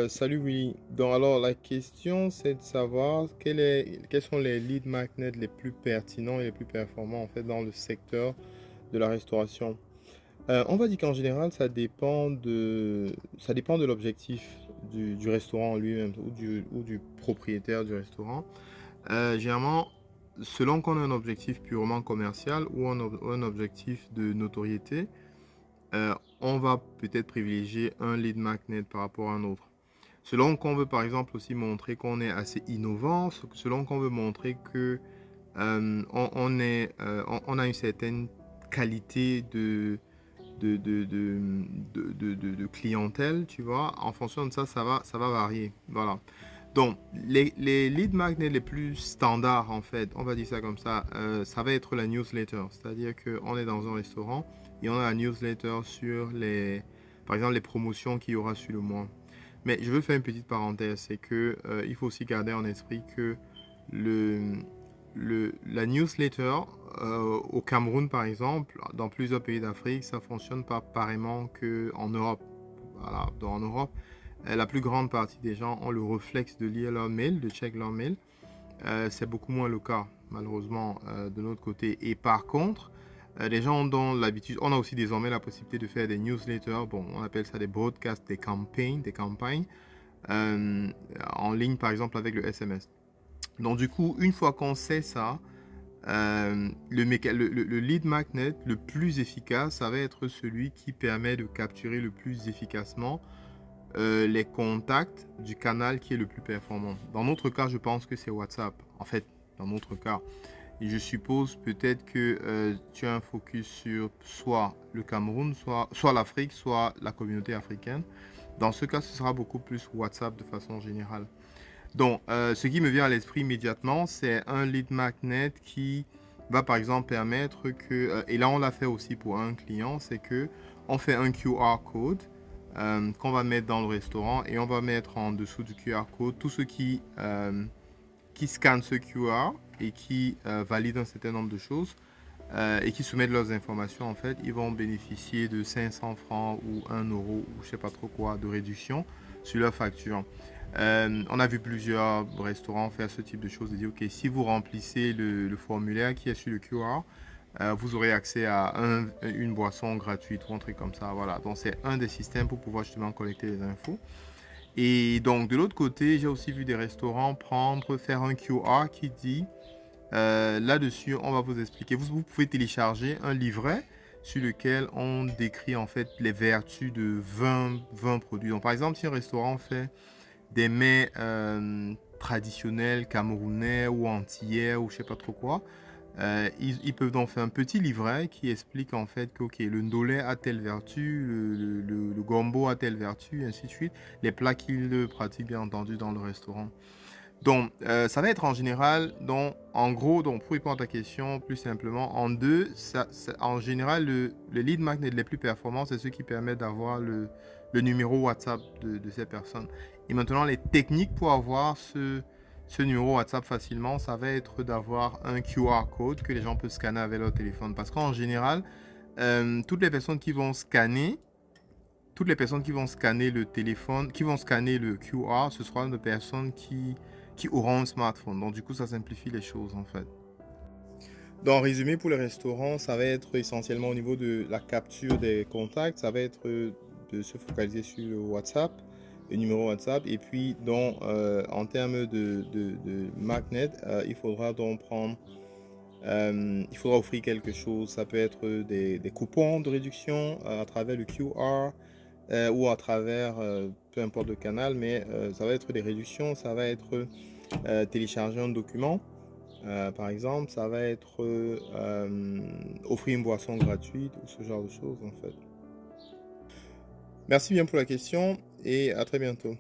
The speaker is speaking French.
Salut Willy. Donc alors la question c'est de savoir quels sont les lead magnets les plus pertinents et les plus performants en fait dans le secteur de la restauration. On va dire qu'en général ça dépend de l'objectif du restaurant lui-même ou du propriétaire du restaurant. Généralement, selon qu'on a un objectif purement commercial ou un objectif de notoriété, on va peut-être privilégier un lead magnet par rapport à un autre. Selon qu'on veut par exemple aussi montrer qu'on est assez innovant, selon qu'on veut montrer que on a une certaine qualité de clientèle, tu vois, en fonction de ça, ça va varier. Voilà. Donc, les lead magnets les plus standards, en fait, on va dire ça comme ça va être la newsletter. C'est-à-dire qu'on est dans un restaurant et on a la newsletter sur par exemple, les promotions qu'il y aura sur le mois. Mais je veux faire une petite parenthèse, c'est que il faut aussi garder en esprit que le, la newsletter au Cameroun, par exemple, dans plusieurs pays d'Afrique, ça fonctionne pas pareillement qu'en Europe. Voilà, en Europe, la plus grande partie des gens ont le réflexe de lire leur mail, de check leur mail. C'est beaucoup moins le cas, malheureusement, de notre côté. Et par contre, les gens ont l'habitude, on a aussi désormais la possibilité de faire des newsletters, bon, on appelle ça des broadcasts, des campagnes, euh, en ligne, par exemple, avec le SMS. Donc, du coup, une fois qu'on sait ça, le lead magnet le plus efficace, ça va être celui qui permet de capturer le plus efficacement les contacts du canal qui est le plus performant. Dans notre cas, je pense que c'est WhatsApp. En fait, dans notre cas, et je suppose peut-être que tu as un focus sur soit le Cameroun, soit l'Afrique, soit la communauté africaine. Dans ce cas, ce sera beaucoup plus WhatsApp de façon générale. Donc, ce qui me vient à l'esprit immédiatement, c'est un lead magnet qui va par exemple permettre et là on l'a fait aussi pour un client, c'est que on fait un QR code qu'on va mettre dans le restaurant et on va mettre en dessous du QR code tous ceux qui scannent ce QR et qui valident un certain nombre de choses et qui soumettent leurs informations, en fait, ils vont bénéficier de 500 francs ou 1 euro ou je sais pas trop quoi de réduction sur leur facture. On a vu plusieurs restaurants faire ce type de choses et dire, ok, si vous remplissez le formulaire qui est sur le QR, vous aurez accès à une boisson gratuite ou un truc comme ça. Voilà, donc c'est un des systèmes pour pouvoir justement collecter les infos. Et donc de l'autre côté, j'ai aussi vu des restaurants faire un QR qui dit là-dessus, on va vous expliquer. Vous pouvez télécharger un livret sur lequel on décrit en fait les vertus de 20 produits. Donc, par exemple, si un restaurant fait des mets traditionnels camerounais ou antillais ou je sais pas trop quoi, ils peuvent donc faire un petit livret qui explique en fait que ok, le ndolé a telle vertu, le gombo a telle vertu, et ainsi de suite. Les plats qu'ils pratiquent bien entendu dans le restaurant. Donc, ça va être en général, donc, en gros, donc, pour répondre à ta question plus simplement, en deux, en général, le lead magnet les plus performants, c'est ceux qui permettent d'avoir le numéro WhatsApp de ces personnes. Et maintenant, les techniques pour avoir ce numéro WhatsApp facilement, ça va être d'avoir un QR code que les gens peuvent scanner avec leur téléphone. Parce qu'en général, toutes les personnes qui vont scanner, toutes les personnes qui vont scanner le téléphone, qui vont scanner le QR, ce seront des personnes qui auront un smartphone. Donc, du coup, ça simplifie les choses, en fait. Donc, en résumé, pour les restaurants, ça va être essentiellement au niveau de la capture des contacts. Ça va être de se focaliser sur le WhatsApp, le numéro WhatsApp. Et puis, donc, en termes de magnet, il faudra donc il faudra offrir quelque chose. Ça peut être des coupons de réduction à travers le QR ou à travers peu importe le canal, mais ça va être des réductions, ça va être télécharger un document, par exemple, ça va être offrir une boisson gratuite ou ce genre de choses en fait. Merci bien pour la question et à très bientôt.